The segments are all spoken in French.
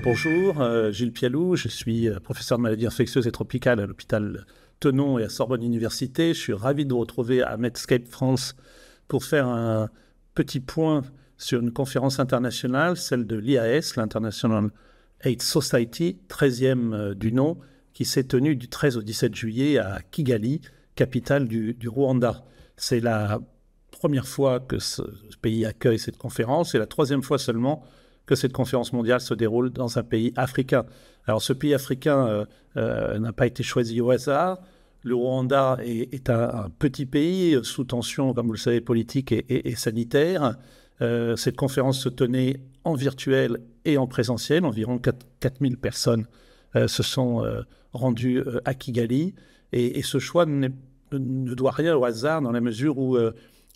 Bonjour, Gilles Pialou, je suis professeur de maladies infectieuses et tropicales à l'hôpital Tenon et à Sorbonne Université. Je suis ravi de vous retrouver à Medscape France pour faire un petit point sur une conférence internationale, celle de l'IAS, l'International AIDS Society, 13e du nom, qui s'est tenue du 13 au 17 juillet à Kigali, capitale du Rwanda. C'est la première fois que ce pays accueille cette conférence et la troisième fois seulement que cette conférence mondiale se déroule dans un pays africain. Alors ce pays africain n'a pas été choisi au hasard. Le Rwanda est un petit pays sous tension, comme vous le savez, politique et sanitaire. Cette conférence se tenait en virtuel et en présentiel. Environ 4000 personnes se sont rendues à Kigali. Et ce choix ne doit rien au hasard dans la mesure où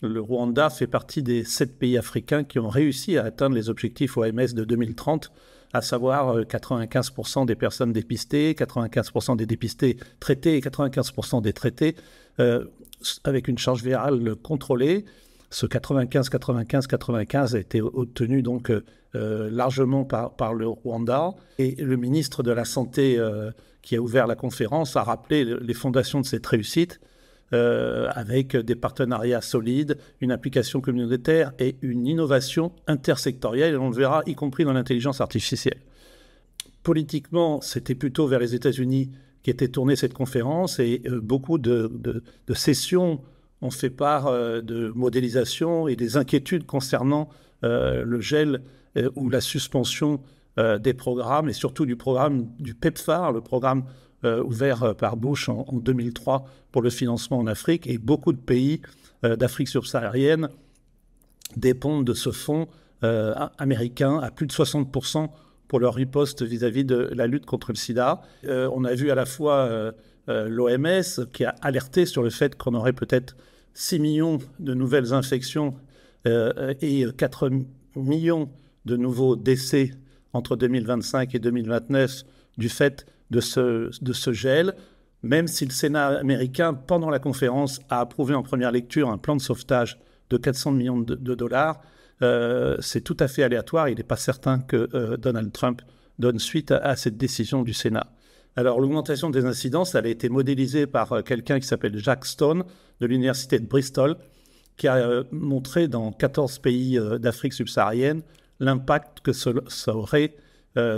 le Rwanda fait partie des 7 pays africains qui ont réussi à atteindre les objectifs OMS de 2030, à savoir 95% des personnes dépistées, 95% des dépistés traités et 95% des traités avec une charge virale contrôlée. Ce 95-95-95 a été obtenu donc largement par le Rwanda. Et le ministre de la Santé qui a ouvert la conférence a rappelé les fondations de cette réussite avec des partenariats solides, une application communautaire et une innovation intersectorielle, et on le verra, y compris dans l'intelligence artificielle. Politiquement, c'était plutôt vers les États-Unis qu'était tournée cette conférence, et beaucoup de sessions ont fait part de modélisation et des inquiétudes concernant le gel ou la suspension des programmes, et surtout du programme du PEPFAR, le programme ouvert par Bush en 2003 pour le financement en Afrique. Et beaucoup de pays d'Afrique subsaharienne dépendent de ce fonds américain à plus de 60% pour leur riposte vis-à-vis de la lutte contre le sida. On a vu à la fois l'OMS qui a alerté sur le fait qu'on aurait peut-être 6 millions de nouvelles infections et 4 millions de nouveaux décès entre 2025 et 2029 du fait de ce gel, même si le Sénat américain, pendant la conférence, a approuvé en première lecture un plan de sauvetage de 400 millions de dollars. C'est tout à fait aléatoire. Il n'est pas certain que Donald Trump donne suite à cette décision du Sénat. Alors, l'augmentation des incidences, elle a été modélisée par quelqu'un qui s'appelle Jack Stone, de l'université de Bristol, qui a montré dans 14 pays d'Afrique subsaharienne l'impact que ça aurait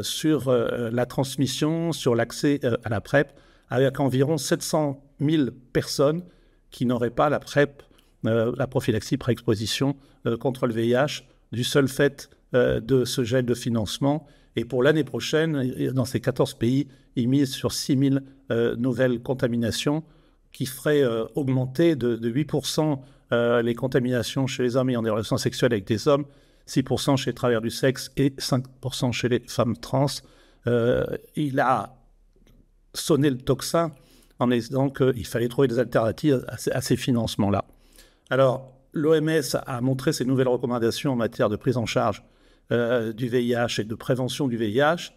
sur la transmission, sur l'accès à la PrEP, avec environ 700 000 personnes qui n'auraient pas la PrEP, la prophylaxie pré-exposition contre le VIH, du seul fait de ce gel de financement. Et pour l'année prochaine, dans ces 14 pays, ils misent sur 6 000 nouvelles contaminations qui feraient augmenter de 8% les contaminations chez les hommes ayant des relations sexuelles avec des hommes, 6% chez les travailleurs du sexe et 5% chez les femmes trans. Il a sonné le tocsin en disant qu'il fallait trouver des alternatives à ces financements-là. Alors, l'OMS a montré ses nouvelles recommandations en matière de prise en charge du VIH et de prévention du VIH,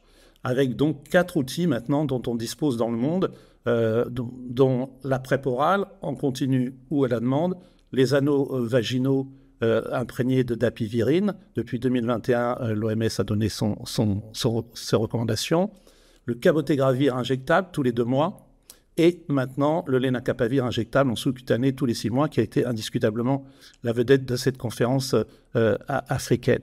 avec donc 4 outils maintenant dont on dispose dans le monde, dont la PrEP orale en continu ou à la demande, les anneaux vaginaux imprégnés de dapivirine. Depuis 2021, l'OMS a donné ses recommandations. Le cabotegravir injectable tous les 2 mois. Et maintenant, le lenacapavir injectable en sous-cutané tous les 6 mois, qui a été indiscutablement la vedette de cette conférence africaine.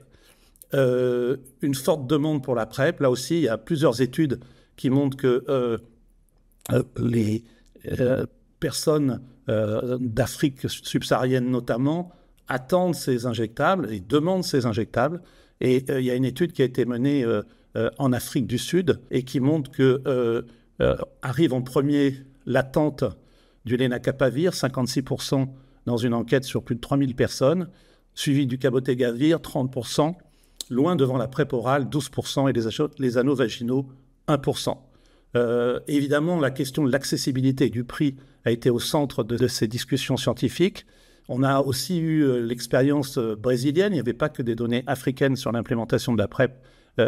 Une forte demande pour la PrEP. Là aussi, il y a plusieurs études qui montrent que les personnes d'Afrique subsaharienne notamment attendent ces injectables et demandent ces injectables. Et il y a une étude qui a été menée en Afrique du Sud et qui montre que arrive en premier l'attente du lenacapavir, 56% dans une enquête sur plus de 3000 personnes, suivi du cabotegravir, 30%, loin devant la PrEP orale, 12%, et les anneaux vaginaux, 1%. Évidemment, la question de l'accessibilité et du prix a été au centre de ces discussions scientifiques. On a aussi eu l'expérience brésilienne. Il n'y avait pas que des données africaines sur l'implémentation de la PrEP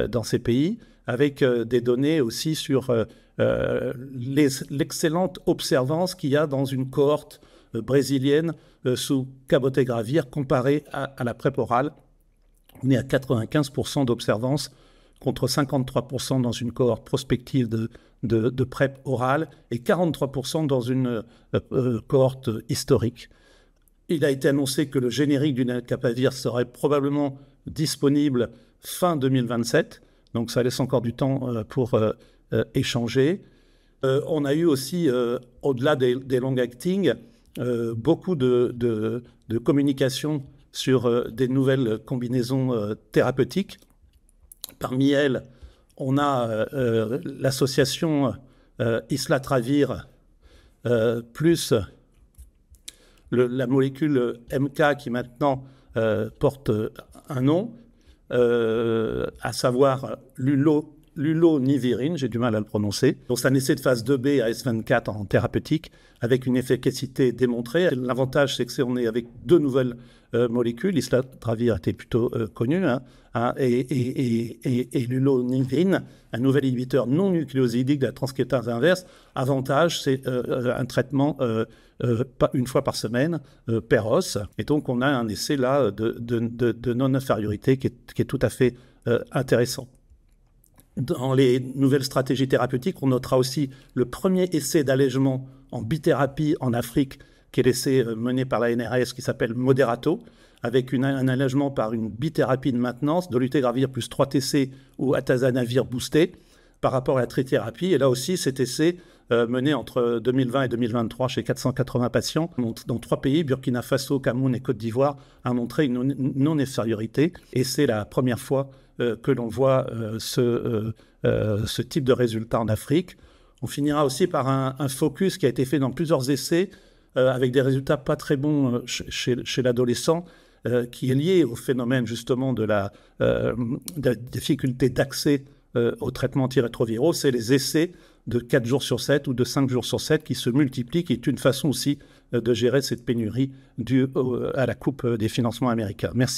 dans ces pays, avec des données aussi sur l'excellente observance qu'il y a dans une cohorte brésilienne sous cabotegravir comparée à la PrEP orale. On est à 95% d'observance contre 53% dans une cohorte prospective de PrEP orale et 43% dans une cohorte historique. Il a été annoncé que le générique du lenacapavir serait probablement disponible fin 2027, donc ça laisse encore du temps pour échanger. On a eu aussi, au-delà des long-acting, beaucoup de communication sur des nouvelles combinaisons thérapeutiques. Parmi elles, on a l'association islatravir plus la molécule MK qui maintenant porte un nom, à savoir l'ulonivirine, j'ai du mal à le prononcer. Donc c'est un essai de phase 2B à S24 en thérapeutique avec une efficacité démontrée. L'avantage, c'est que on est avec deux nouvelles molécules. Islatravir était plutôt connu, et l'ulonivirine, un nouvel inhibiteur non nucléosidique de la transcriptase inverse. Avantage, c'est un traitement une fois par semaine, per os. Et donc on a un essai là de non-infériorité qui est tout à fait intéressant. Dans les nouvelles stratégies thérapeutiques, on notera aussi le premier essai d'allègement en bithérapie en Afrique, qui est l'essai mené par la NRS qui s'appelle Moderato, avec un allègement par une bithérapie de maintenance, dolutegravir plus 3-TC ou atazanavir boosté, par rapport à la trithérapie. Et là aussi, cet essai mené entre 2020 et 2023 chez 480 patients dans 3 pays, Burkina Faso, Cameroun et Côte d'Ivoire, a montré une non-infériorité. Et c'est la première fois que l'on voit ce type de résultat en Afrique. On finira aussi par un focus qui a été fait dans plusieurs essais avec des résultats pas très bons chez l'adolescent, qui est lié au phénomène justement de la difficulté d'accès aux traitements antirétroviraux. C'est les essais de 4 jours sur 7 ou de 5 jours sur 7 qui se multiplient, qui est une façon aussi de gérer cette pénurie due à la coupe des financements américains. Merci.